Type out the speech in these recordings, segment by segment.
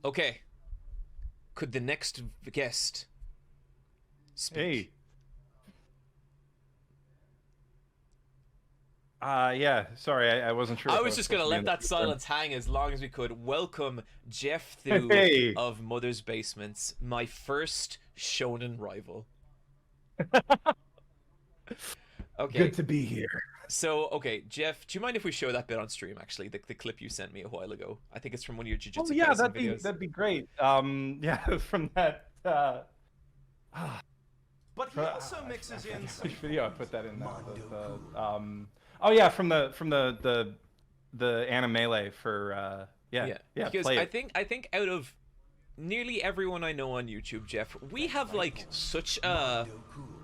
Okay. Could the next guest speak? Hey. Yeah, sorry, I wasn't sure I if I was was just supposed gonna to be in let the that future. silence hang as long as we could. Welcome Jeff Thu Hey, of Mother's Basements, my first shonen rival. good Okay, to be here. so okay, Jeff, do you mind if we show that bit on stream? Actually, the clip you sent me a while ago. I think it's from one of your Oh Jujutsu yeah, Kaisen that'd be videos. that'd be great. Yeah, from that ah, But he also I mixes in forget some which video I put that in now. Oh yeah, from the anime for Yeah, yeah, because play I it. think I think out of nearly everyone I know on YouTube, Jeff, we have like such a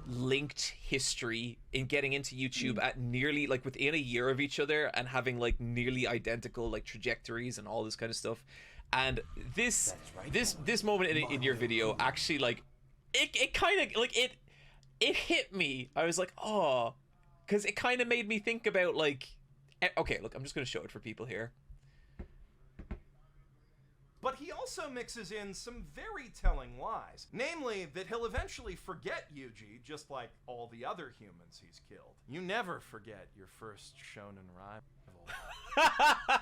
linked history in getting into YouTube at nearly like within a year of each other and having like nearly identical like trajectories and all this kind of stuff. And this moment in your video actually like it kind of like it hit me. I was like, oh, because it kind of made me think about like, okay, look, I'm just gonna show it for people here. But he also mixes in some very telling lies. Namely, that he'll eventually forget Yuji, just like all the other humans he's killed. You never forget your first shonen rival.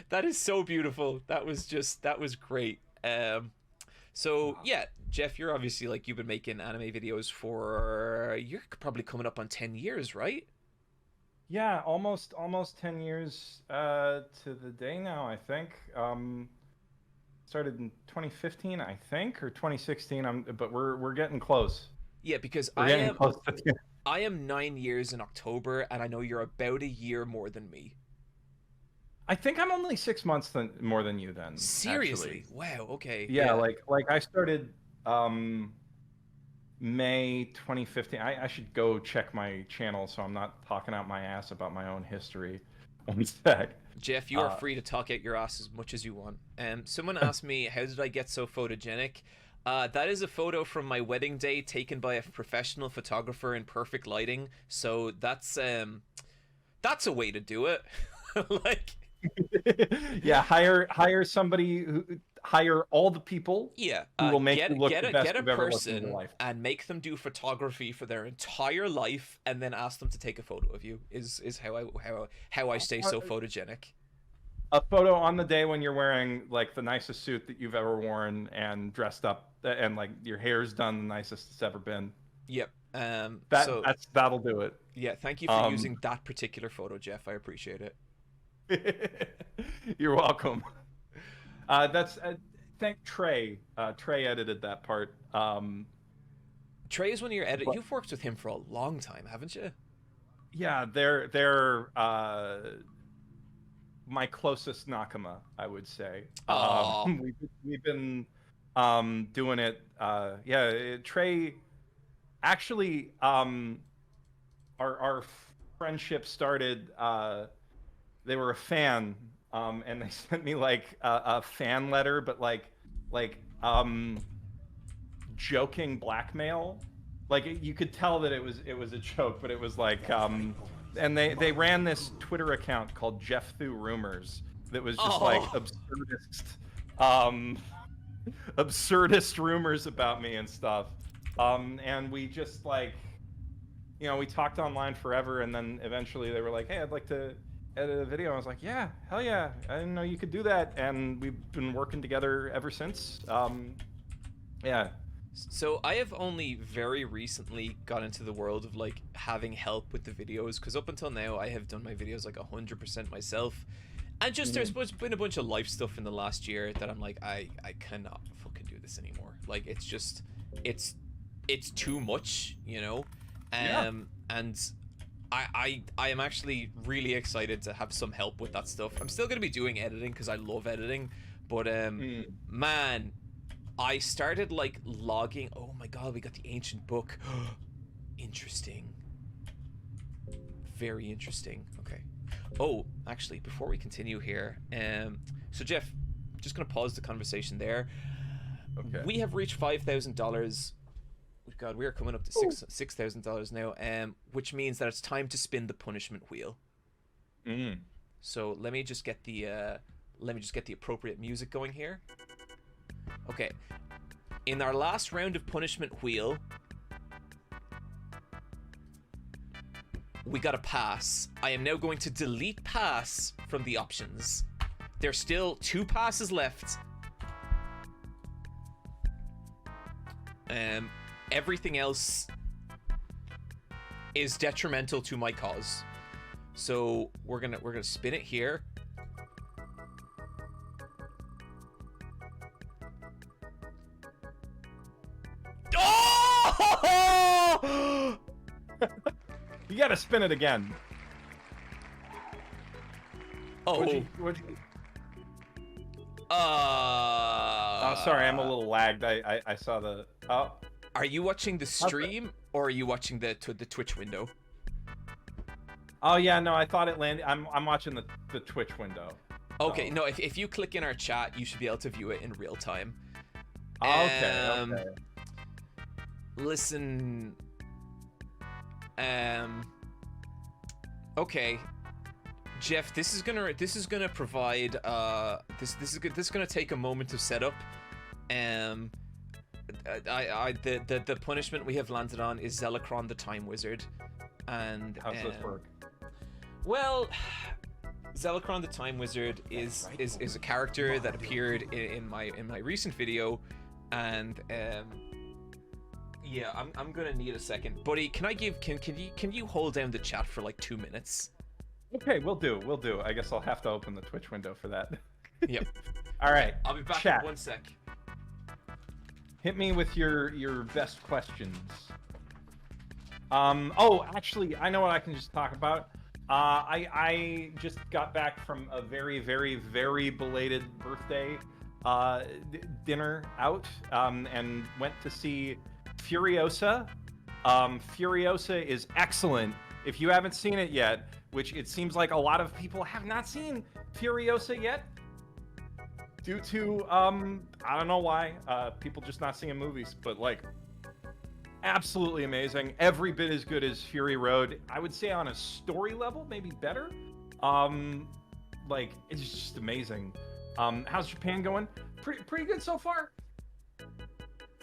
That is so beautiful. That was great. So yeah, Jeff, you're obviously like you've been making anime videos for you're probably coming up on 10 years, right? Yeah, almost 10 years to the day now, I think. Started in 2015, I think, or 2016. But we're getting close. Yeah, because We're getting close to the I am 9 years in October, and I know you're about a year more than me. I think I'm only 6 months more than you then, Seriously? actually. Wow. Okay. Yeah, Yeah. like I started May 2015. I should go check my channel so I'm not talking out my ass about my own history. One sec. Jeff, you are Uh, free to talk out your ass as much as you want. Someone asked me, how did I get so photogenic? That is a photo from my wedding day taken by a professional photographer in perfect lighting. So that's a way to do it. Like, yeah, hire somebody who hire all the people yeah, who will make you look get the a best get a you've ever looked in your person life. and make them do photography for their entire life, and then ask them to take a photo of you. Is how I stay so photogenic. A photo on the day when you're wearing like the nicest suit that you've ever worn and dressed up and like your hair's done the nicest it's ever been. Yep. That'll do it. Yeah, thank you for Um, using that particular photo, Jeff. I appreciate it. you're welcome. That's thank Trey. Trey edited that part. Trey is one of your editors. But You've worked with him for a long time, haven't you? yeah, they're my closest nakama, I would say. Oh, We've been doing it. Yeah, Trey. Actually, our friendship started. They were a fan, and they sent me like a fan letter, but like joking blackmail. Like you could tell that it was a joke, but it was like and they ran this Twitter account called Jeff Thu Rumors that was just like oh, um absurdist rumors about me and stuff. And we just like we talked online forever, and then eventually they were like, "Hey, I'd like to edit a video." I was like, "Yeah, hell yeah! I didn't know you could do that." And we've been working together ever since. Yeah. so I have only very recently got into the world of like having help with the videos because up until now I have done my videos like 100% myself, and just there's Mhm. been a bunch of life stuff in the last year that I'm like I cannot fucking do this anymore. Like it's it's too much, you know. Yeah. And I am actually really excited to have some help with that stuff. I'm still gonna be doing editing because I love editing, but Mm. man, I started like logging. Oh my god, we got the ancient book. Interesting. Very interesting. Okay. Oh, actually, before we continue here, so Jeff, just gonna pause the conversation there. Okay. We have reached $5,000. God, we are coming up to $6,000 now. Which means that it's time to spin the punishment wheel. Mm. So let me just get the Let me just get the appropriate music going here. Okay. In our last round of punishment wheel, we got a pass. I am now going to delete pass from the options. There's still 2 passes left. Everything else is detrimental to my cause. So we're gonna spin it here. Oh! You gotta spin it again. Oh. What'd you... Oh, sorry, I'm a little lagged. I saw the... Oh. Are you watching the stream or are you watching the Twitch window? Oh, yeah, no, I thought it landed... I'm watching the Twitch window. Okay, no, if you click in our chat, you should be able to view it in real time. Okay. Listen... Okay. Jeff, this is gonna provide this is gonna take a moment to set up. The punishment we have landed on is Zelochron the Time Wizard, and how's this work? Well, Zelochron the Time Wizard is a character that appeared in my recent video, and yeah, I'm gonna need a second, buddy. Can you hold down the chat for like 2 minutes? Okay, we'll do. I guess I'll have to open the Twitch window for that. Yep. All right. I'll be back chat. in 1 sec. Hit me with your best questions. Oh, actually, I know what I can just talk about. I just got back from a very, very, very belated birthday dinner out, and went to see Furiosa. Furiosa is excellent. If you haven't seen it yet, which it seems like a lot of people have not seen Furiosa yet, due to I don't know why, people just not seeing movies, but like absolutely amazing. Every bit as good as Fury Road. I would say on a story level, maybe better. Like it's just amazing. How's Japan going? Pretty good so far.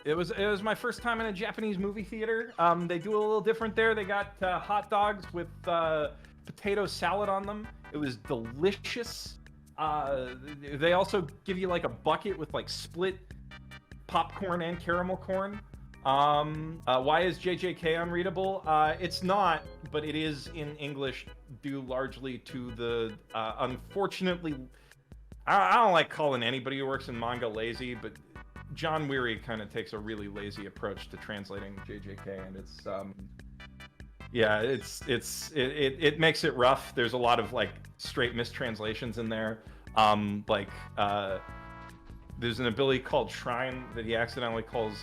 It was my first time in a Japanese movie theater. They do a little different there. They got hot dogs with potato salad on them. It was delicious. They also give you like a bucket with like split popcorn and caramel corn. Why is JJK unreadable? It's not, but it is in English due largely to the unfortunately, I don't like calling anybody who works in manga lazy, but John Weary kind of takes a really lazy approach to translating JJK, and it's yeah, it makes it rough. There's a lot of like straight mistranslations in there. There's an ability called Shrine that he accidentally calls.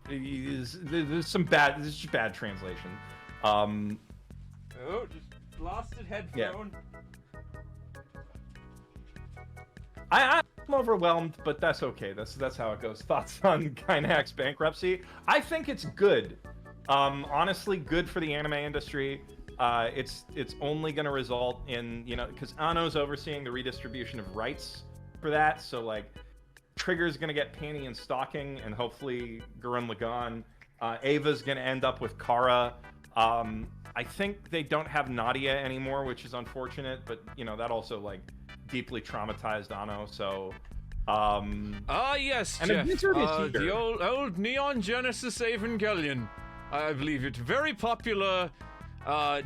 There's some bad. This is just bad translation. Oh, just blasted headphone. Yeah. I'm overwhelmed, but that's okay. That's how it goes. Thoughts on Gainax's bankruptcy? I think it's good. Honestly, good for the anime industry. It's only going to result in, you know, because Anno's overseeing the redistribution of rights for that. So like, Trigger's going to get panty and stocking, and hopefully Gurren Lagann. Ava's going to end up with Kara. I think they don't have Nadia anymore, which is unfortunate, but you know that also like deeply traumatized Anno. So. Yes, and Jeff. The old Neon Genesis Evangelion. I believe it. Very popular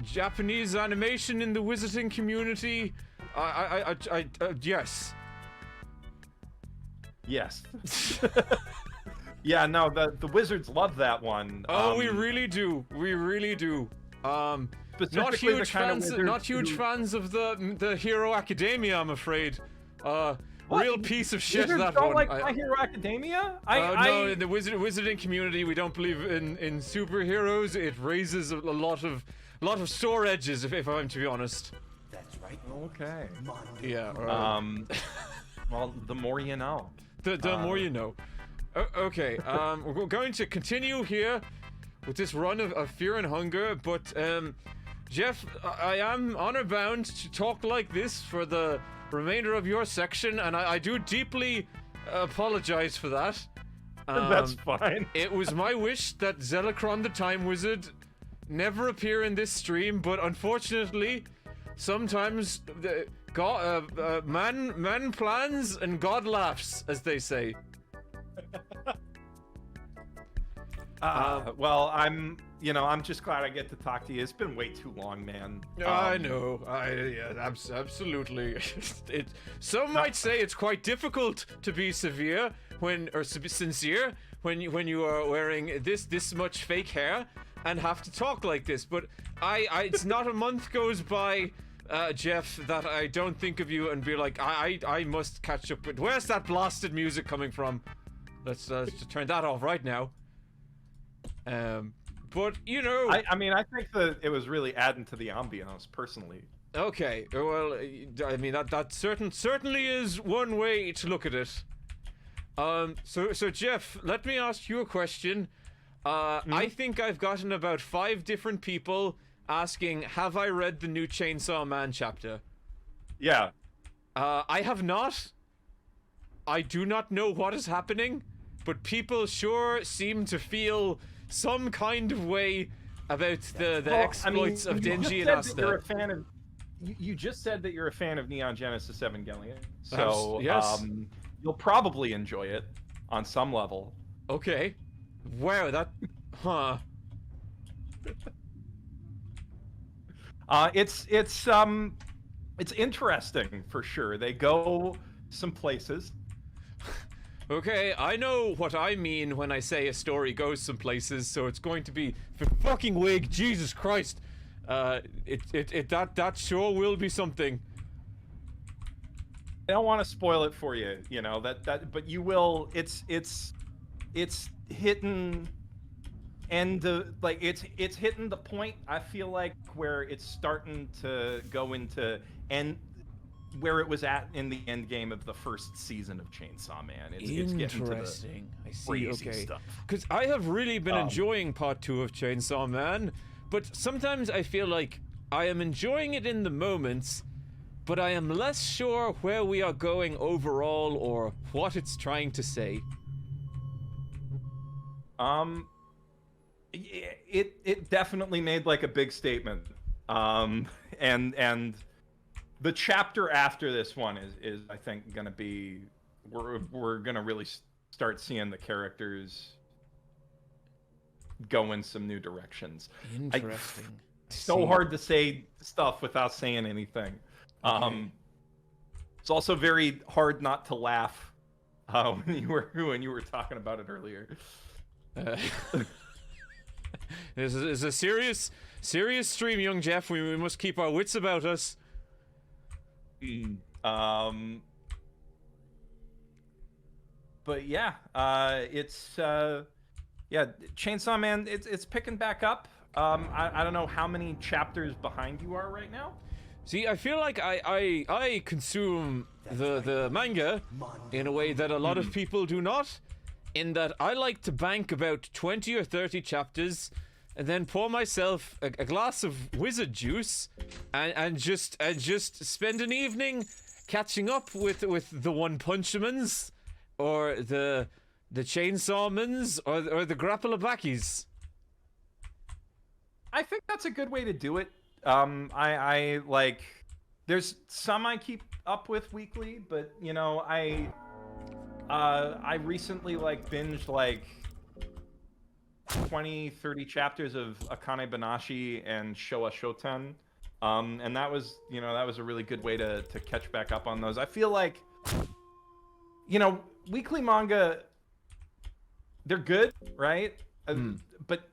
Japanese animation in the wizarding community. Yes. Yes. Yeah, no, the wizards love that one. Oh, we really do. We really do. Not huge fans. Not huge fans of the Hero Academia, I'm afraid. Real piece of shit, Wizards that don't one. like My Hero Academia? No, in the wizarding community, we don't believe in superheroes. It raises a lot of sore edges, if I'm to be honest. That's right. Okay. Yeah. Well, the more you know. The more you know. Okay. We're going to continue here with this run of Fear and Hunger, but Jeff, I am honor bound to talk like this for the remainder of your section, and I do deeply apologize for that. That's fine. It was my wish that Zelochron the Time Wizard never appear in this stream, but unfortunately, sometimes man plans and God laughs, as they say. Well, I'm just glad I get to talk to you. It's been way too long, man. I know. Absolutely. Some might say it's quite difficult to be sincere when you are wearing this much fake hair and have to talk like this. But it's not a month goes by, Jeff, that I don't think of you and be like, I must catch up with. Where's that blasted music coming from? Let's turn that off right now. But you know, I mean, I think that it was really adding to the ambiance, personally. Okay, well, I mean that certainly is one way to look at it. So Jeff, let me ask you a question. I think I've gotten about 5 different people asking, have I read the new Chainsaw Man chapter? Yeah. I have not. I do not know what is happening, but people sure seem to feel some kind of way about the exploits of Denji and Asta. You just said that you're a fan of Neon Genesis Evangelion, so yes. You'll probably enjoy it on some level. Okay. Wow, that... Huh. It's interesting, for sure. They go some places. Okay, I know what I mean when I say a story goes some places, so it's going to be for fucking wig, Jesus Christ. That sure will be something. I don't want to spoil it for you, you know, but you will. It's hitting, and it's hitting the point, I feel like, where it's starting to go into where it was at in the end game of the first season of Chainsaw Man. It's getting to the I see. crazy Okay, stuff. because I have really been enjoying part 2 of Chainsaw Man, but sometimes I feel like I am enjoying it in the moments, but I am less sure where we are going overall or what it's trying to say. It definitely made like a big statement. And the chapter after this one is I think gonna be we're gonna really start seeing the characters go in some new directions. Interesting. So hard to say stuff without saying anything. Okay. It's also very hard not to laugh when you were talking about it earlier. This is a serious stream, young Jeff. We must keep our wits about us. But yeah, it's Chainsaw Man. It's picking back up. I don't know how many chapters behind you are right now. See, I feel like I consume the manga in a way that a lot of people do not, in that I like to bank about 20 or 30 chapters and then pour myself a glass of wizard juice and just spend an evening catching up with the One Punchamans or the Chainsawmans or the Grapplabakis. I think that's a good way to do it. I like, there's some I keep up with weekly, but you know, I recently like binged like 20-30 chapters of Akane Banashi and Showa Shoten, and that was a really good way to catch back up on those. I feel like, you know, weekly manga, they're good, right? But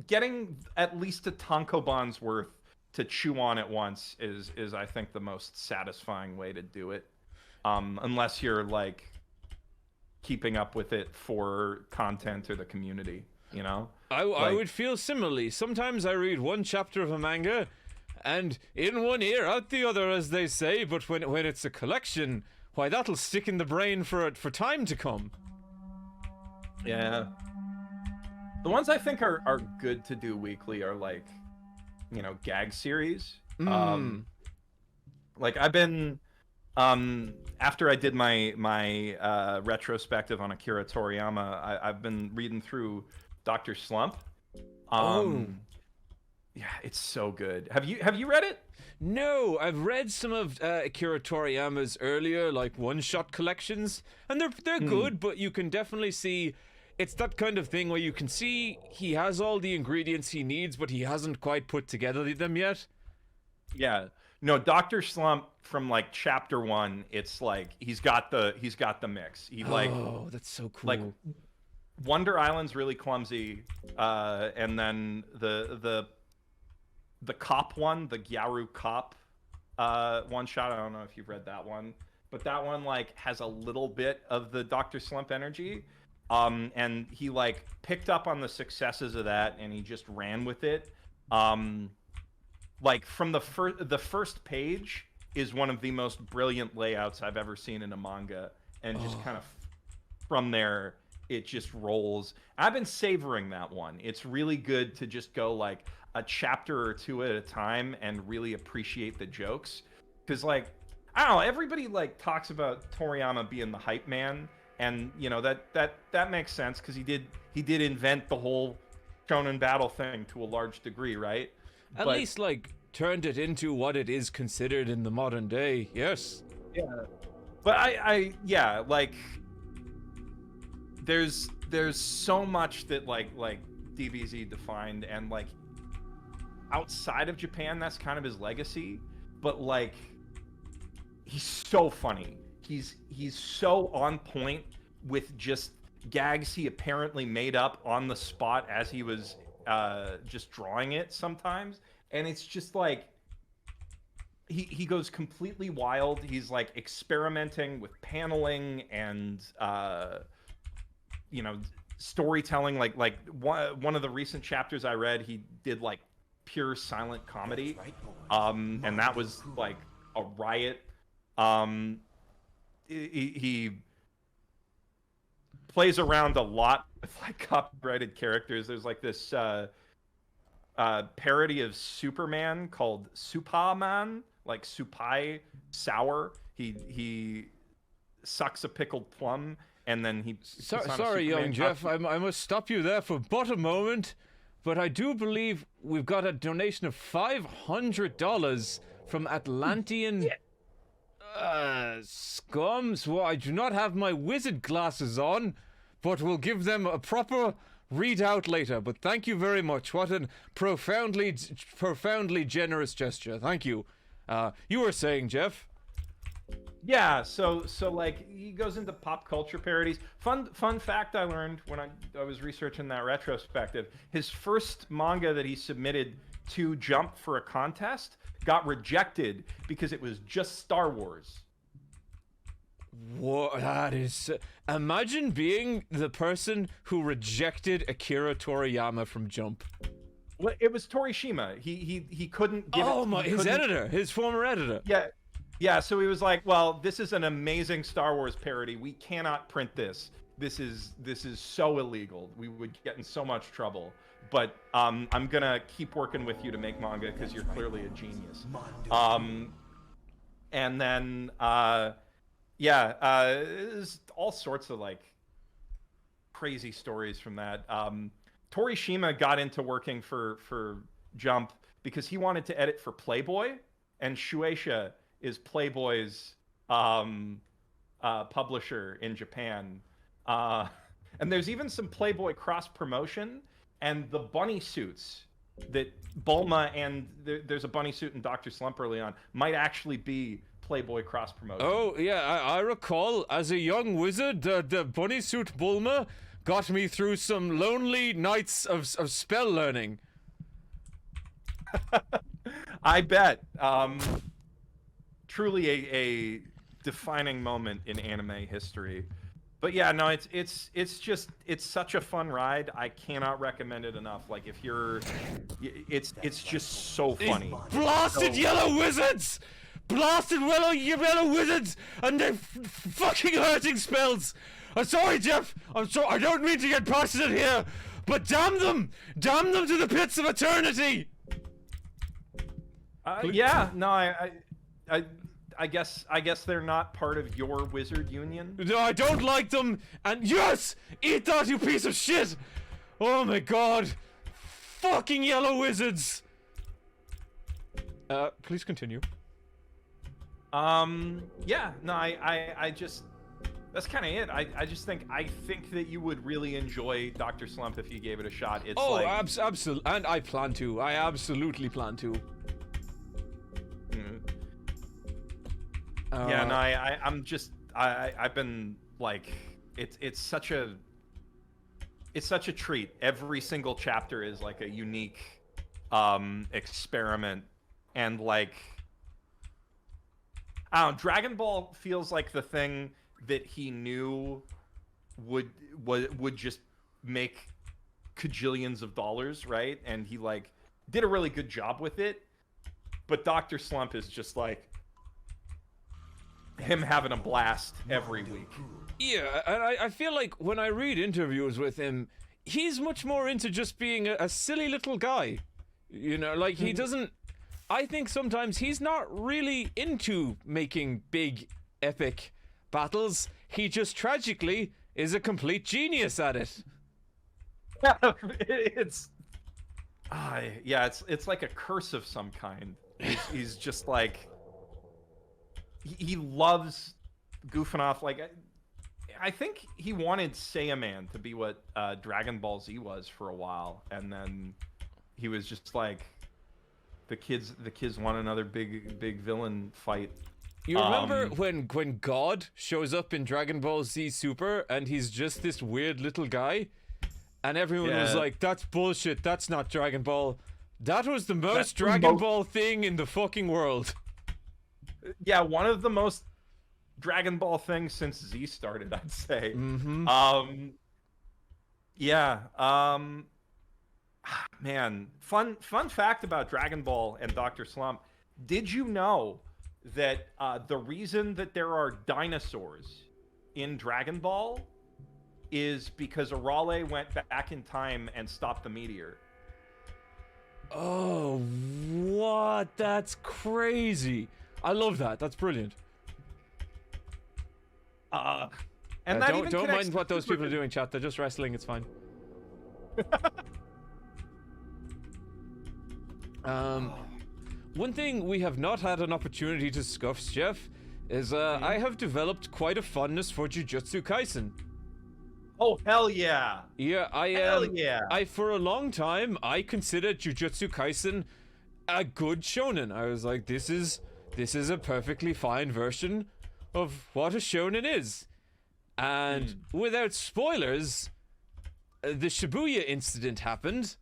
getting at least a tankobon's worth to chew on at once is I think the most satisfying way to do it, unless you're like keeping up with it for content or the community, you know. I would feel similarly. Sometimes I read one chapter of a manga and in one ear out the other, as they say, but when it's a collection, why, that'll stick in the brain for time to come. Yeah. The ones I think are good to do weekly are like, you know, gag series. Like I've been after I did my retrospective on Akira Toriyama, I've been reading through Dr. Slump. Yeah, it's so good. Have you read it? No, I've read some of Akira Toriyama's earlier like one-shot collections, and they're good, but you can definitely see it's that kind of thing where you can see he has all the ingredients he needs, but he hasn't quite put together them yet. Yeah. No, Dr. Slump from like chapter 1, it's like he's got the mix. He like Oh, that's so cool. like Wonder Island's really clumsy, and then the cop one, the Gyaru cop one shot. I don't know if you've read that one, but that one like has a little bit of the Dr. Slump energy. And he like picked up on the successes of that and he just ran with it. Like from the first page is one of the most brilliant layouts I've ever seen in a manga, and just kind of from there it just rolls. I've been savoring that one. It's really good to just go like a chapter or two at a time and really appreciate the jokes, because like I don't know, everybody like talks about Toriyama being the hype man, and you know that makes sense because he did invent the whole shonen battle thing to a large degree, right? At least like turned it into what it is considered in the modern day. Yes. Yeah. But I yeah, like there's so much that like DBZ defined, and like outside of Japan that's kind of his legacy, but like he's so funny. He's so on point with just gags he apparently made up on the spot as he was just drawing it sometimes, and it's just like he goes completely wild. He's like experimenting with paneling and you know, storytelling. Like one of the recent chapters I read, he did like pure silent comedy, and that was like a riot. He plays around a lot with like copyrighted characters. There's like this parody of Superman called Supaman, like Supai Sour. He sucks a pickled plum and then he Sorry, young Jeff, I must stop you there for but a moment, but I do believe we've got a donation of $500 from Atlantean Scums. Well, I do not have my wizard glasses on, but we'll give them a proper readout later. But thank you very much. What a profoundly generous gesture. Thank you. You were saying, Jeff? Yeah, so like he goes into pop culture parodies. Fun fact I learned when I was researching that retrospective, his first manga that he submitted to Jump for a contest got rejected because it was just Star Wars. What? That is... Imagine being the person who rejected Akira Toriyama from Jump. Well, it was Torishima. He couldn't give his editor, his former editor. Yeah, so he was like, well, this is an amazing Star Wars parody. We cannot print this. This is so illegal. We would get in so much trouble. But I'm gonna keep working with you to make manga because you're clearly a genius. And then there's all sorts of like crazy stories from that. Torishima got into working for Jump because he wanted to edit for Playboy, and Shueisha is Playboy's publisher in Japan. And there's even some Playboy cross promotion, and the bunny suits that Bulma and there's a bunny suit in Dr. Slump early on might actually be Playboy cross promotion. Oh yeah, I recall as a young wizard, the bunny suit Bulma got me through some lonely nights of spell learning. I bet. Truly a defining moment in anime history. But yeah, no, it's such a fun ride. I cannot recommend it enough. Like if you're, it's just so funny. These blasted yellow wizards, blasted yellow wizards, and they're fucking hurting spells. I'm sorry, Jeff. I'm sorry. I don't mean to get passionate here, but damn them to the pits of eternity. Yeah, no, I guess they're not part of your wizard union. No, I don't like them. And yes, eat that, you piece of shit. Oh my god, fucking yellow wizards. Please continue. Yeah, no, I just, that's kind of it. I think that you would really enjoy Dr. Slump if you gave it a shot. It's Oh, like, absolutely, and I plan to. I absolutely plan to. yeah, no, I've been like, it's such a treat. Every single chapter is like a unique experiment, and like, I don't know, Dragon Ball feels like the thing that he knew would just make cajillions of dollars, right? And he like did a really good job with it. But Dr. Slump is just like him having a blast every week. Yeah, and I feel like when I read interviews with him, he's much more into just being a silly little guy. You know, like he doesn't. I think sometimes he's not really into making big, epic battles. He just tragically is a complete genius at it. It's like a curse of some kind. He's just like, he loves goofing off. Like, I think he wanted Saiyaman to be what Dragon Ball Z was for a while, and then he was just like, the kids want another big villain fight. You remember when God shows up in Dragon Ball Z Super and he's just this weird little guy, and everyone was like, "That's bullshit. That's not Dragon Ball." That was the most Dragon Ball thing in the fucking world. Yeah, one of the most Dragon Ball things since Z started, I'd say. Man, fun fact about Dragon Ball and Dr. Slump. Did you know that the reason that there are dinosaurs in Dragon Ball is because Arale went back in time and stopped the meteor? Oh, what? That's crazy. I love that. That's brilliant. And that don't mind what those people are doing, chat. They're just wrestling. It's fine. One thing we have not had an opportunity to discuss, Jeff, is I have developed quite a fondness for Jujutsu Kaisen. Oh, hell yeah! Yeah, Hell yeah! I for a long time I considered Jujutsu Kaisen a good shonen. I was like, this is a perfectly fine version of what a shonen is. And without spoilers, the Shibuya incident happened,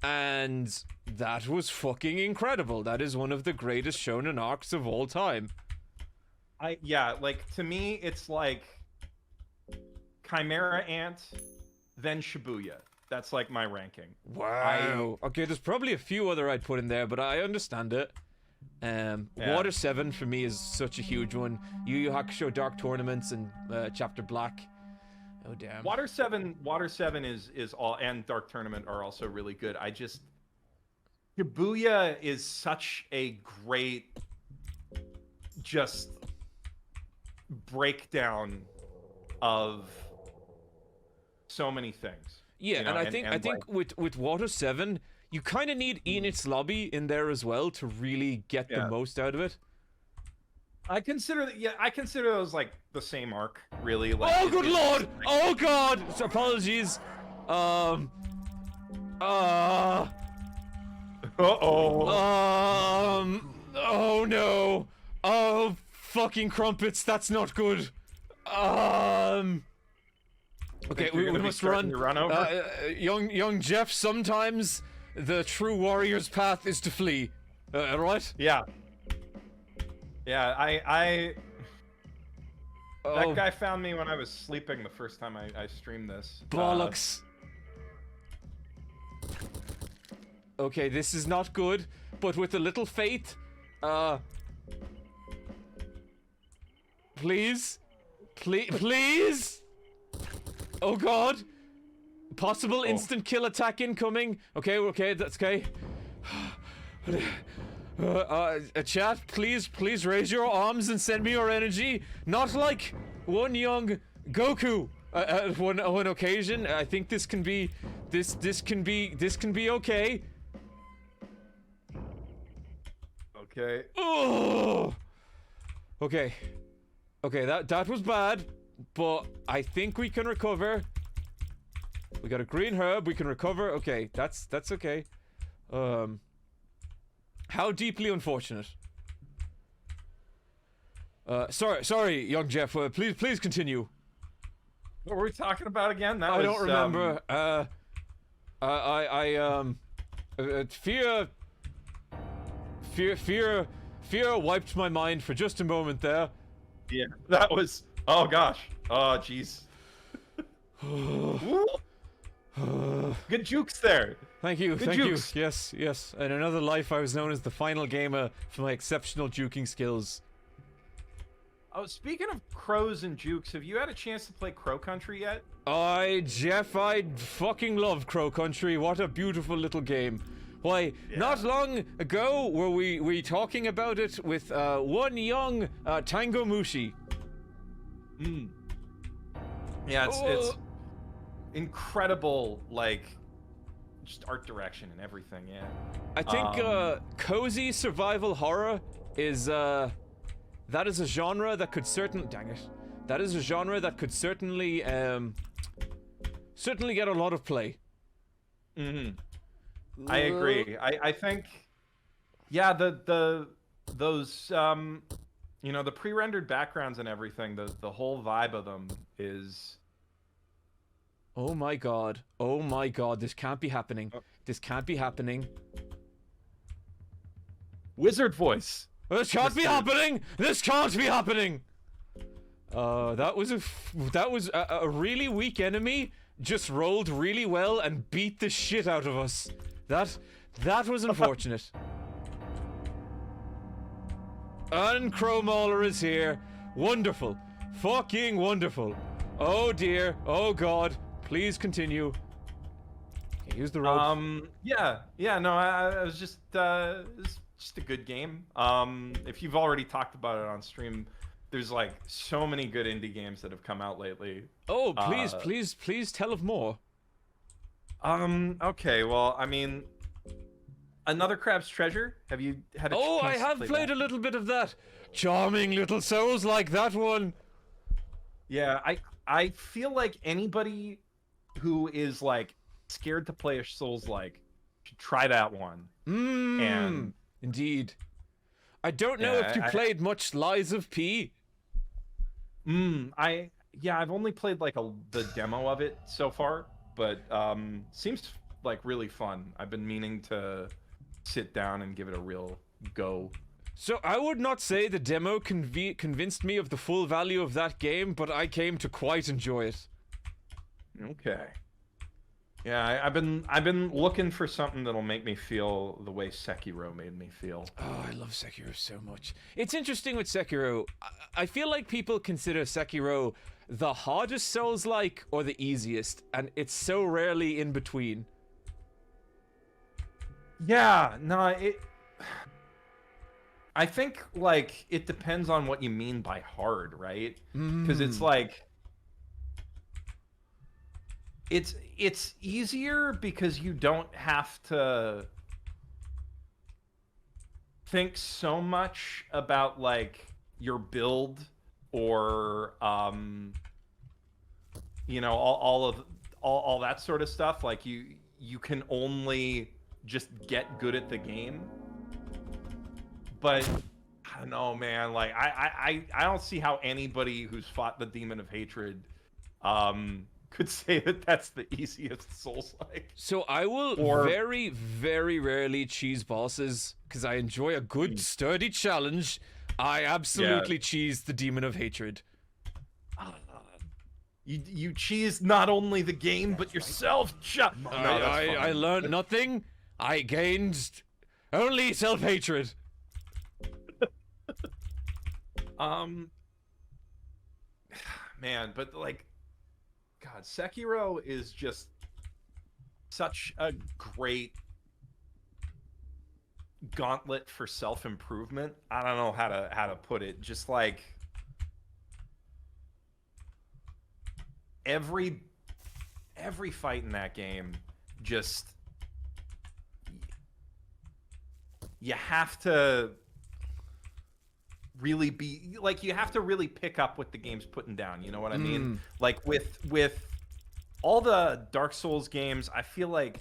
and that was fucking incredible. That is one of the greatest shonen arcs of all time. Like, to me, it's like Chimera Ant, then Shibuya. That's like my ranking. Wow. Okay, there's probably a few other I'd put in there, but I understand it. Water 7 for me is such a huge one. Yu Yu Hakusho Dark Tournaments and Chapter Black. Oh damn. Water 7 is all, and Dark Tournament are also really good. Shibuya is such a great just breakdown of so many things. Yeah, you know, and I think with Water 7, you kind of need Enid's Lobby in there as well to really get the most out of it. I consider those like the same arc, really. Like, oh, good lord! Like... Oh god! Apologies. Uh-oh. Oh no! Oh fucking crumpets! That's not good. Okay, we must run. Over? Young Jeff. Sometimes the true warrior's path is to flee. Right? Yeah. Yeah, that guy found me when I was sleeping the first time I streamed this. Bollocks. Okay, this is not good, but with a little faith, please? Oh god! Possible instant kill attack incoming. Okay, that's okay. Chat, please raise your arms and send me your energy. Not like one young Goku at one occasion. I think this can be okay. Okay. Oh. Okay. That was bad, but I think we can recover. We got a green herb. We can recover. Okay, that's okay. How deeply unfortunate. Sorry, young Jeff. Please continue. What were we talking about again? I don't remember. Fear wiped my mind for just a moment there. Yeah, that was. Oh gosh. Oh jeez. Good jukes there. Thank you, Good thank jukes. you. Yes. In another life, I was known as the final gamer for my exceptional juking skills. Oh, speaking of crows and jukes, have you had a chance to play Crow Country yet? Jeff, I fucking love Crow Country. What a beautiful little game. Why, not long ago were we talking about it with one young Tango Mushi. Yeah, it's incredible, like, just art direction and everything, yeah. I think cozy survival horror is that is a genre that could certainly certainly get a lot of play. I agree. I think, yeah, those you know, the pre-rendered backgrounds and everything, the whole vibe of them is. Oh my god, this can't be happening. This can't be happening. Wizard voice. This can't be happening. This can't be happening. That was a really weak enemy. Just rolled really well and beat the shit out of us. That was unfortunate. And Crow Mauler is here. Wonderful. Fucking wonderful. Oh dear. Oh god. Please continue. Okay, use the rope. Yeah, no, I was just, it's just a good game. If you've already talked about it on stream, there's like so many good indie games that have come out lately. Oh, please tell of more. Okay, well, I mean, Another Crab's Treasure. Have you had a chance Oh, I have to play played that? a little bit of that. Charming little souls like that one. Yeah, I feel like anybody who is like scared to play a Souls-like should try that one. And indeed. I don't know if you played much Lies of P. I've only played like the demo of it so far, but seems like really fun. I've been meaning to sit down and give it a real go. So I would not say the demo convinced me of the full value of that game, but I came to quite enjoy it. Okay. Yeah, I've been looking for something that'll make me feel the way Sekiro made me feel. Oh, I love Sekiro so much. It's interesting with Sekiro. I feel like people consider Sekiro the hardest Souls-like or the easiest, and it's so rarely in between. Yeah, no, I think, like, it depends on what you mean by hard, right? Because it's like... It's easier because you don't have to think so much about, like, your build or, you know, all that sort of stuff. Like, you can only just get good at the game. But I don't know, man. Like, I don't see how anybody who's fought the Demon of Hatred could say that that's the easiest Souls-like. So I will very, very rarely cheese bosses because I enjoy a good, sturdy challenge. I absolutely cheese the Demon of Hatred. You cheese not only the game but yourself. I learned nothing. I gained only self-hatred. Man, but like, God, Sekiro is just such a great gauntlet for self-improvement. I don't know how to put it. Just like every fight in that game, just you have to really be like, you have to really pick up what the game's putting down. You know what I mean? Like with all the Dark Souls games, I feel like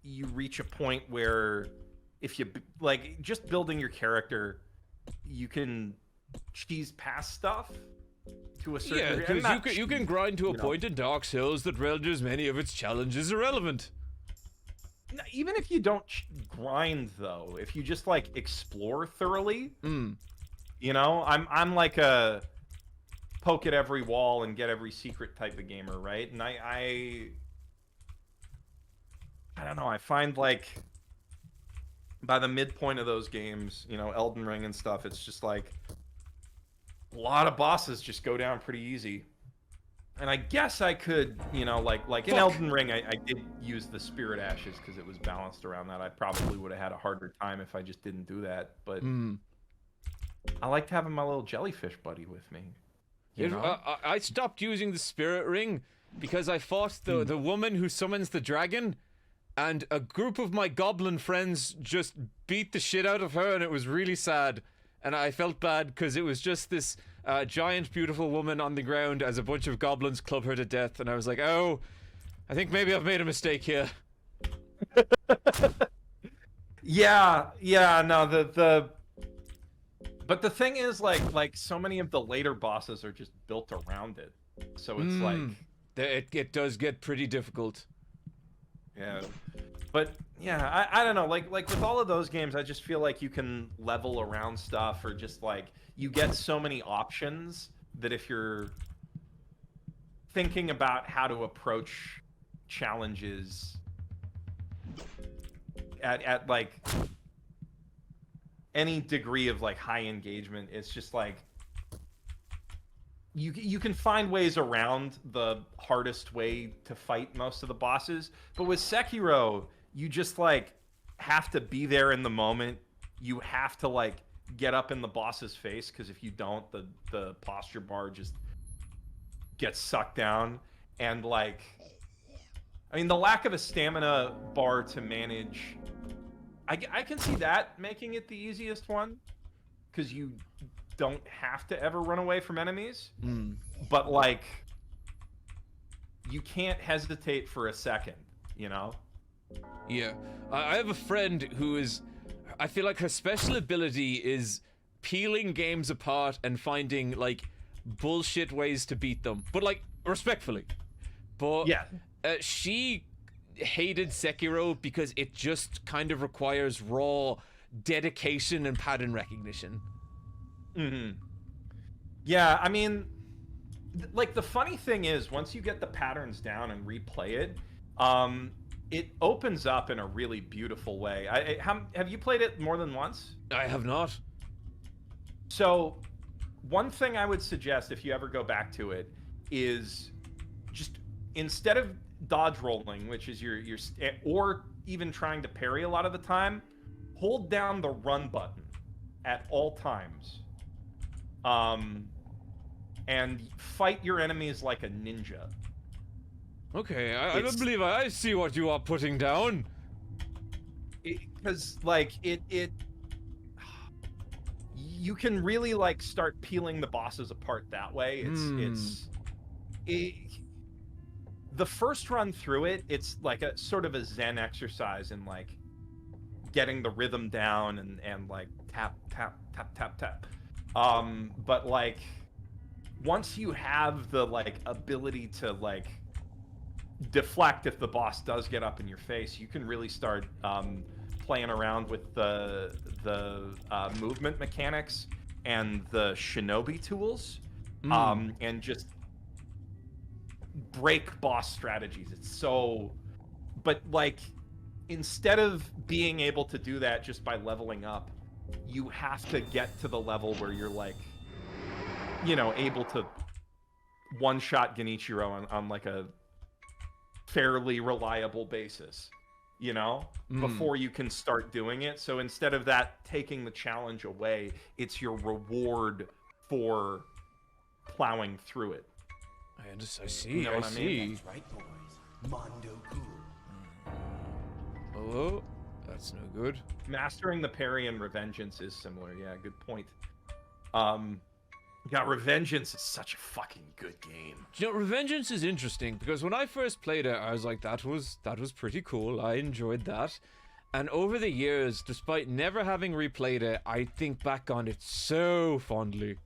you reach a point where if you like just building your character, you can cheese past stuff to a certain degree. Because you can grind to a point in Dark Souls that renders many of its challenges irrelevant. Even if you don't grind, though, if you just like explore thoroughly, you know, I'm like a poke at every wall and get every secret type of gamer, right? And I don't know. I find like by the midpoint of those games, you know, Elden Ring and stuff, it's just like a lot of bosses just go down pretty easy. And I guess I could, you know, like in Elden Ring, I did use the Spirit Ashes because it was balanced around that. I probably would have had a harder time if I just didn't do that. But I liked having my little jellyfish buddy with me. You know? I stopped using the Spirit Ring because I fought the woman who summons the dragon, and a group of my goblin friends just beat the shit out of her, and it was really sad. And I felt bad because it was just this giant, beautiful woman on the ground as a bunch of goblins club her to death. And I was like, oh, I think maybe I've made a mistake here. Yeah, no, but the thing is, like so many of the later bosses are just built around it. So it's like... It does get pretty difficult. Yeah. But yeah, I don't know, like with all of those games, I just feel like you can level around stuff, or just like you get so many options that if you're thinking about how to approach challenges at like any degree of like high engagement, it's just like you can find ways around the hardest way to fight most of the bosses. But with Sekiro, you just like have to be there in the moment. You have to like get up in the boss's face, because if you don't, the posture bar just gets sucked down. And like, I mean, the lack of a stamina bar to manage, I can see that making it the easiest one, because you don't have to ever run away from enemies. But like, you can't hesitate for a second, you know? Yeah. I have a friend who is, I feel like her special ability is peeling games apart and finding like bullshit ways to beat them, but like respectfully. But yeah, she hated Sekiro because it just kind of requires raw dedication and pattern recognition. Yeah, I mean, like the funny thing is, once you get the patterns down and replay it, it opens up in a really beautiful way. Have you played it more than once? I have not. So, one thing I would suggest if you ever go back to it is just, instead of dodge rolling, which is your or even trying to parry a lot of the time, hold down the run button at all times. And fight your enemies like a ninja. Okay, I don't believe I see what you are putting down. Because like you can really like start peeling the bosses apart that way. The first run through it, it's like a sort of a Zen exercise in like getting the rhythm down and like tap tap tap tap tap. But like once you have the like ability to like deflect if the boss does get up in your face, you can really start playing around with the movement mechanics and the shinobi tools, and just break boss strategies. It's so, but like instead of being able to do that just by leveling up, you have to get to the level where you're like, you know, able to one-shot Genichiro on like a fairly reliable basis. you know, before you can start doing it. So instead of that taking the challenge away, it's your reward for plowing through it. I see. You know what I mean? That's right, boys. Mondo cool. Oh, that's no good. Mastering the parry and Revengeance is similar. Yeah, good point. Yeah, Revengeance is such a fucking good game. You know, Revengeance is interesting because when I first played it, I was like, that was pretty cool. I enjoyed that. And over the years, despite never having replayed it, I think back on it so fondly.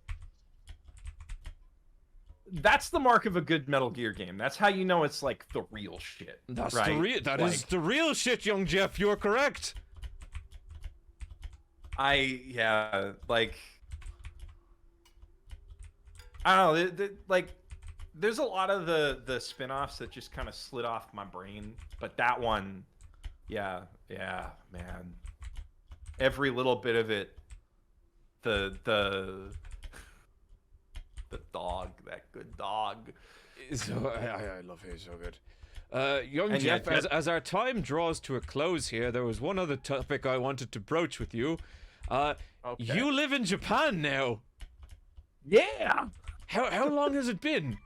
That's the mark of a good Metal Gear game. That's how you know it's like the real shit. That's right? the real. That like, is the real shit, young Jeff. You're correct. Like, I don't know. Like, there's a lot of the spin-offs that just kind of slid off my brain, but that one, yeah, man. Every little bit of it, the dog, that good dog. So I love it. So good. Young And yeah, Jeff, as our time draws to a close here, there was one other topic I wanted to broach with you. Okay. You live in Japan now. Yeah. How long has it been?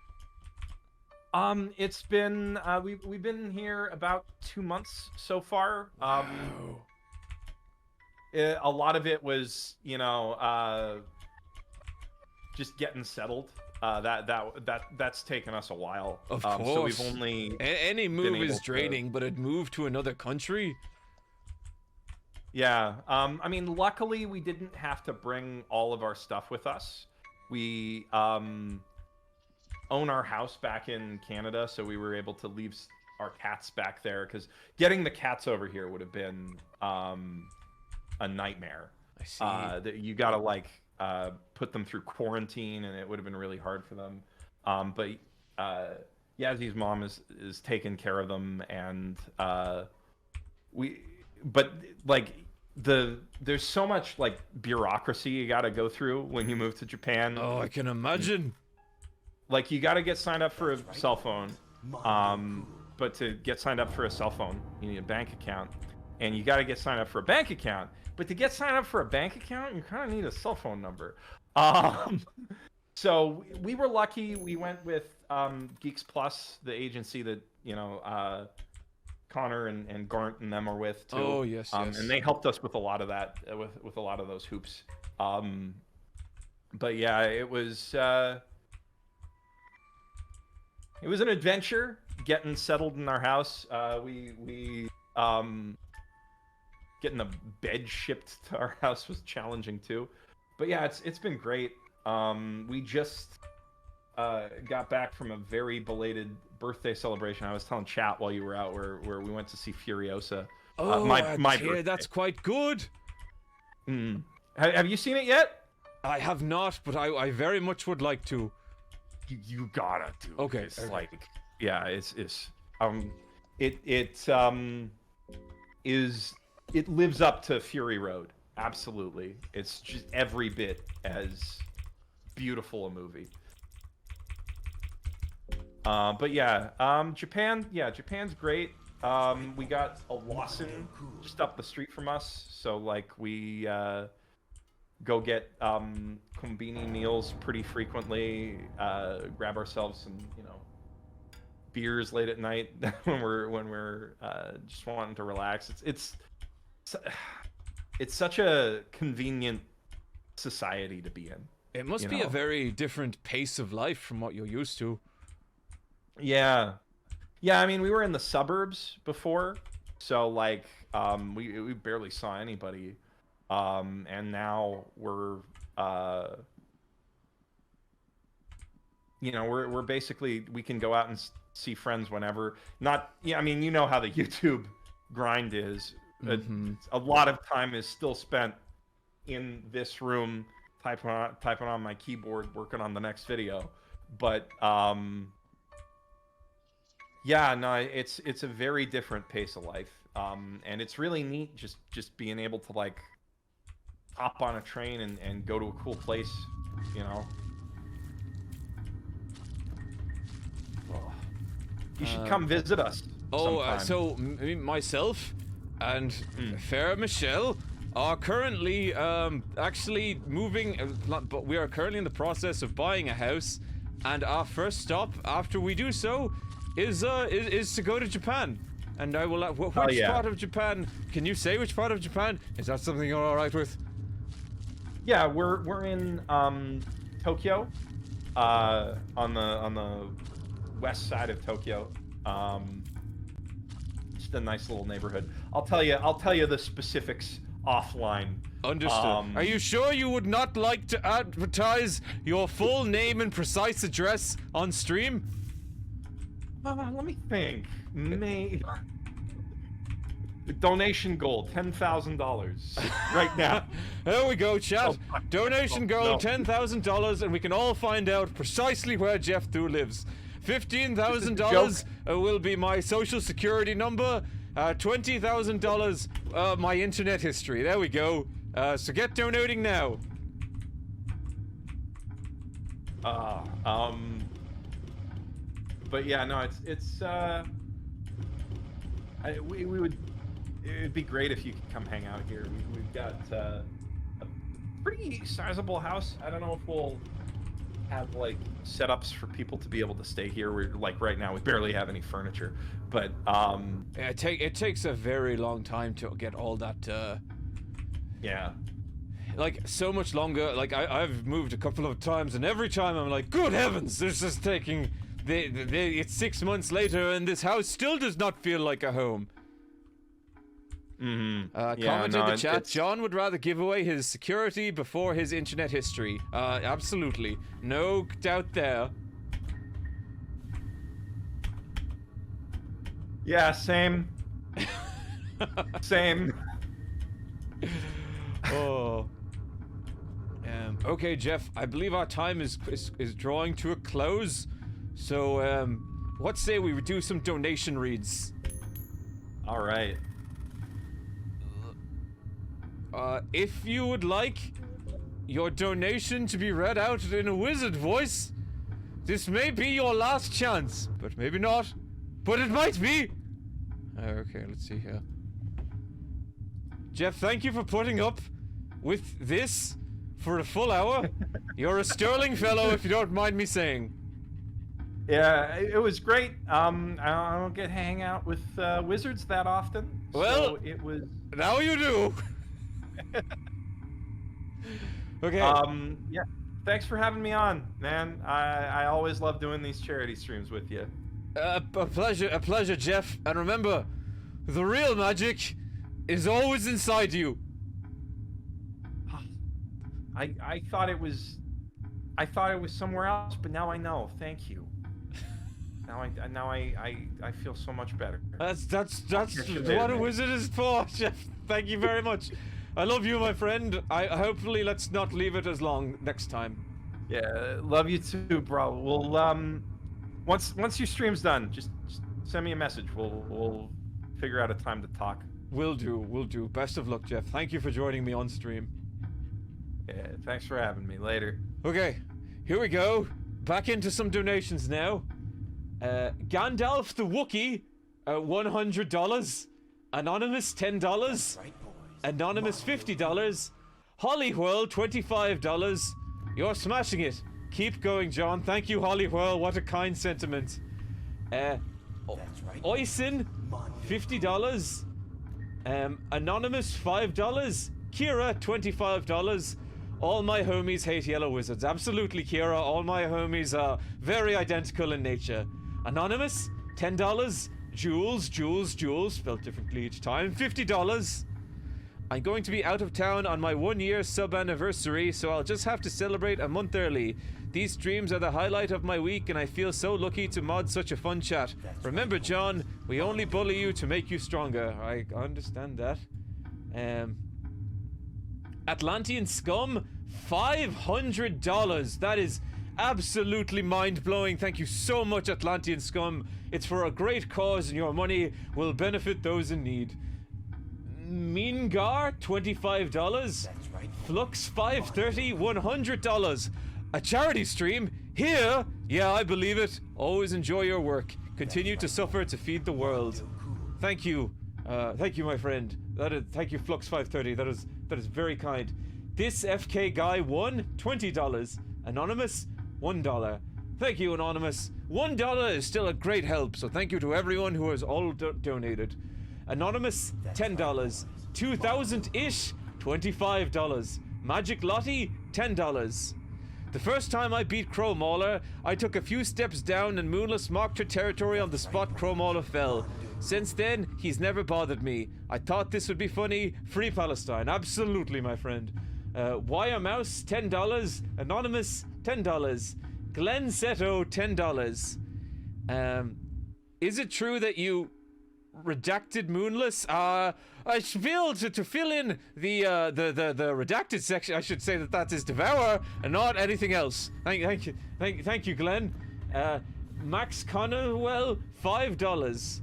It's been we've been here about 2 months so far. A lot of it was, you know, just getting settled. That's taken us a while. Of course. So we've only Any move able is to- draining, but a move to another country. Yeah. I mean, luckily we didn't have to bring all of our stuff with us. We own our house back in Canada, so we were able to leave our cats back there, because getting the cats over here would have been a nightmare. I see. That you gotta like put them through quarantine, and it would have been really hard for them. But Yazzy's mom is taking care of them, and there's so much like bureaucracy you gotta go through when you move to Japan. Oh, I can imagine. Like, you gotta get signed up for a cell phone. But to get signed up for a cell phone, you need a bank account, and you gotta get signed up for a bank account. But to get signed up for a bank account, you kind of need a cell phone number. So we were lucky. We went with Geeks Plus, the agency that, you know, Connor and Garnt and them are with too. Oh, yes, yes. And they helped us with a lot of that, with a lot of those hoops. But yeah, it was an adventure getting settled in our house. We getting a bed shipped to our house was challenging too. But yeah, it's been great. We just got back from a very belated birthday celebration. I was telling chat while you were out where we went to see Furiosa. Oh, my yeah, birthday. that's quite good. Have you seen it yet? I have not, but I very much would like to. You gotta do it. Okay, It's okay. like, yeah, it lives up to Fury Road. Absolutely. It's just every bit as beautiful a movie. But yeah, Japan's great. We got a Lawson just up the street from us, so like we go get kombini meals pretty frequently. Grab ourselves some, you know, beers late at night when we're just wanting to relax. It's such a convenient society to be in. It must You be a know. very different pace of life from what you're used to. Yeah. I mean, we were in the suburbs before, so like we barely saw anybody, and now we're we're basically, we can go out and see friends whenever. I mean, you know how the YouTube grind is. A lot of time is still spent in this room typing on my keyboard, working on the next video. But yeah, no, it's a very different pace of life, and it's really neat just being able to like hop on a train and go to a cool place, you know. You should come visit us. Oh, sometime. so myself, and Fair Michelle are currently actually moving, but we are currently in the process of buying a house, and our first stop after we do so is to go to Japan. And I will. Which part of Japan? Can you say which part of Japan? Is that something you're all right with? Yeah, we're in Tokyo, on the west side of Tokyo. Just a nice little neighborhood. I'll tell you the specifics offline. Understood. Are you sure you would not like to advertise your full name and precise address on stream? Let me think. Donation goal, $10,000 right now. There we go, chat. Oh, Donation goal, no. $10,000, and we can all find out precisely where Jeff Thu lives. $15,000 will be my social security number. $20,000 my internet history. There we go. So get donating now. But yeah, no, it'd be great if you could come hang out here. We've got a pretty sizable house. I don't know if we'll have like setups for people to be able to stay here. We're like right now we barely have any furniture, but Yeah, it takes a very long time to get all that. Yeah. Like so much longer. Like I've moved a couple of times, and every time I'm like, good heavens, this is taking. It's 6 months later, and this house still does not feel like a home. Comment in the chat. John would rather give away his security before his internet history. Absolutely, no doubt there. Yeah, same. Same. Oh. Okay, Jeff. I believe our time is drawing to a close. So, what say we do some donation reads? All right. If you would like your donation to be read out in a wizard voice, this may be your last chance, but maybe not. But it might be. Okay, let's see here. Jeff, thank you for putting up with this for a full hour. You're a sterling fellow, if you don't mind me saying. Yeah, it was great. I don't get to hang out with wizards that often. Well, so it was. Now you do. Okay. Yeah. Thanks for having me on, man. I always love doing these charity streams with you. A pleasure, Jeff. And remember, the real magic is always inside you. I thought it was somewhere else, but now I know. Thank you. Now I feel so much better. That's what a wizard is for, Jeff. Thank you very much. I love you, my friend. I hopefully let's not leave it as long next time. Yeah, love you too, bro. We'll once your stream's done, just send me a message. We'll figure out a time to talk. Will do. Best of luck, Jeff. Thank you for joining me on stream. Yeah, thanks for having me. Later. Okay, here we go. Back into some donations now. Gandalf the Wookiee, $100. Anonymous, $10. Anonymous, $50. Hollywhirl, $25. You're smashing it. Keep going, John. Thank you, Hollywhirl. What a kind sentiment. Oisin, $50. Anonymous, $5. Kira, $25. All my homies hate yellow wizards. Absolutely, Kira. All my homies are very identical in nature. Anonymous, $10. Jules, spelled differently each time, $50. I'm going to be out of town on my 1-year sub anniversary, so I'll just have to celebrate a month early. These streams are the highlight of my week, and I feel so lucky to mod such a fun chat. Remember, John, we only bully you to make you stronger. I understand that. Atlantean Scum, $500. That is absolutely mind-blowing. Thank you so much, Atlantean Scum. It's for a great cause, and your money will benefit those in need. Mingar, $25. Flux, $530. $100. A charity stream? Here? Yeah, I believe it. Always enjoy your work. Continue to suffer to feed the world. Thank you, Thank you, my friend. Thank you, Flux530. That is very kind. This FK guy won $20. Anonymous, $1. Thank you, Anonymous. $1 is still a great help, so thank you to everyone who has all donated. Anonymous, $10. 2,000-ish, $25. Magic Lottie, $10. The first time I beat Crow Mauler, I took a few steps down and Moonless marked her territory on the spot Crow Mauler fell. Since then, he's never bothered me. I thought this would be funny. Free Palestine. Absolutely, my friend. Wire Mouse, $10. Anonymous, $10. Glenn Seto, $10. Is it true that you redacted Moonless? I should be able to fill in the redacted section. I should say that is Devour and not anything else. Thank you, Glenn. Max Conwell, $5.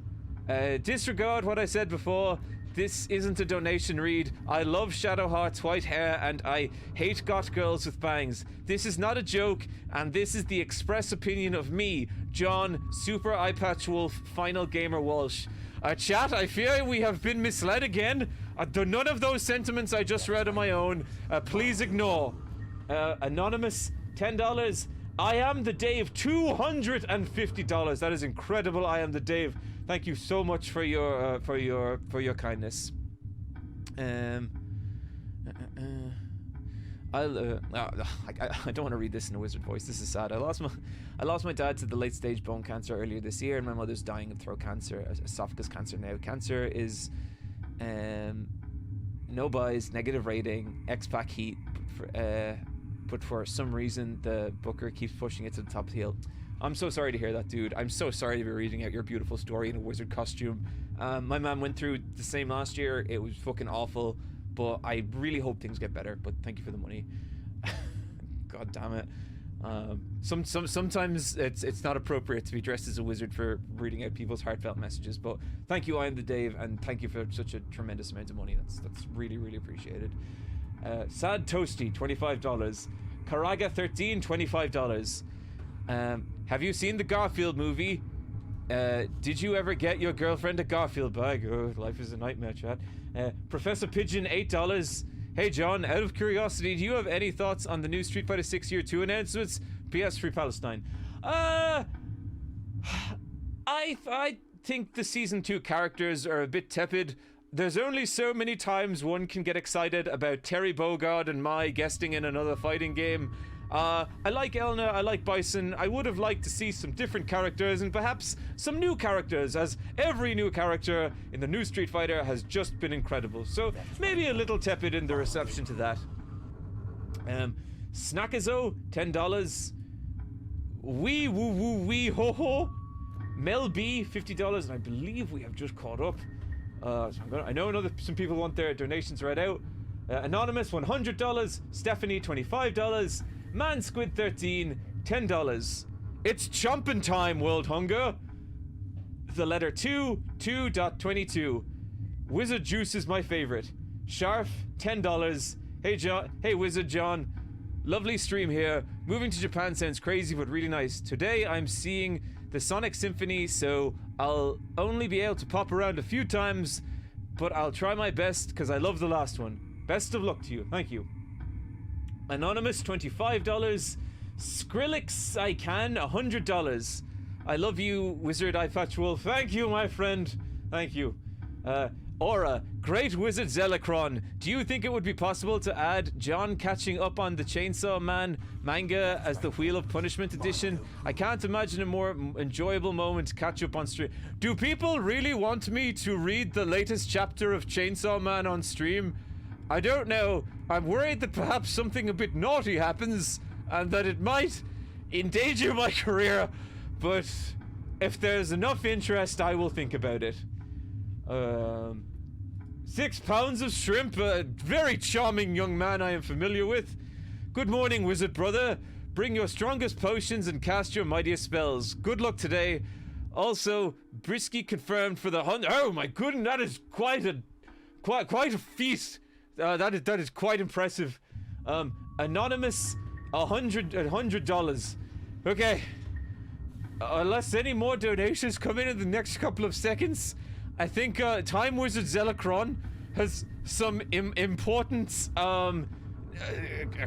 Disregard what I said before. This isn't a donation read. I love Shadowheart's white hair and I hate goth girls with bangs. This is not a joke, and this is the express opinion of me, John, Super Eyepatch Wolf, Final Gamer Walsh. Chat, I fear we have been misled again. None of those sentiments I just read on my own. Please ignore. Anonymous, $10. I am the Dave, $250. That is incredible. I am the Dave. Thank you so much for your kindness. I don't want to read this in a wizard voice. This is sad. I lost my dad to the late stage bone cancer earlier this year, and my mother's dying of throat cancer, esophagus cancer now. Cancer is no buys, negative rating, X-Pac heat, but for some reason the booker keeps pushing it to the top of the hill. I'm so sorry to hear that, dude. I'm so sorry to be reading out your beautiful story in a wizard costume. My mom went through the same last year. It was fucking awful, but I really hope things get better. But thank you for the money. God damn it. Sometimes it's not appropriate to be dressed as a wizard for reading out people's heartfelt messages. But thank you, I am the Dave, and thank you for such a tremendous amount of money. That's really, really appreciated. Sad Toasty, $25. Karaga 13, $25. Have you seen the Garfield movie? Did you ever get your girlfriend a Garfield bag? Oh, life is a nightmare, chat. Professor Pigeon, $8. Hey John, out of curiosity, do you have any thoughts on the new Street Fighter 6 Year 2 announcements? PS Free Palestine. I think the Season 2 characters are a bit tepid. There's only so many times one can get excited about Terry Bogard and Mai guesting in another fighting game. I like Elna, I like Bison. I would have liked to see some different characters and perhaps some new characters, as every new character in the new Street Fighter has just been incredible. So maybe a little tepid in the reception to that. Snackazo, $10. Wee woo woo wee ho ho. Mel B, $50, and I believe we have just caught up. I know some people want their donations read out. Anonymous, $100. Stephanie, $25. Man Squid 13, $10. It's chompin' time, World Hunger. The letter 2.22. Wizard Juice is my favorite. Sharf, $10. Hey John, hey Wizard John. Lovely stream here. Moving to Japan sounds crazy but really nice. Today I'm seeing the Sonic Symphony, so I'll only be able to pop around a few times, but I'll try my best because I love the last one. Best of luck to you. Thank you. Anonymous, $25. Skrillex, I can, $100. I love you, Wizard Eyepatch Wolf. Thank you, my friend. Thank you. Aura, great Wizard Zelochron. Do you think it would be possible to add John catching up on the Chainsaw Man manga as the Wheel of Punishment edition? I can't imagine a more enjoyable moment to catch up on stream. Do people really want me to read the latest chapter of Chainsaw Man on stream? I don't know. I'm worried that perhaps something a bit naughty happens and that it might endanger my career, but if there's enough interest, I will think about it. 6 pounds of shrimp, a very charming young man I am familiar with. Good morning, wizard brother. Bring your strongest potions and cast your mightiest spells. Good luck today. Also, Brisky confirmed for the 100. Oh my goodness, that is quite a feat. That is quite impressive. Anonymous, $100. Okay. Unless any more donations come in the next couple of seconds, I think Time Wizard Zelochron has some important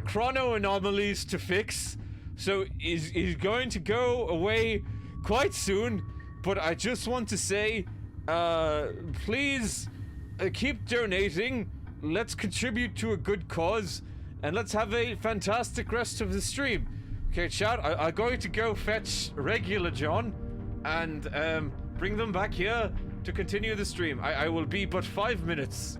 chrono anomalies to fix, so he's going to go away quite soon. But I just want to say, please keep donating. Let's contribute to a good cause, and let's have a fantastic rest of the stream. Okay, chat, I'm going to go fetch regular John and bring them back here to continue the stream. I will be but 5 minutes.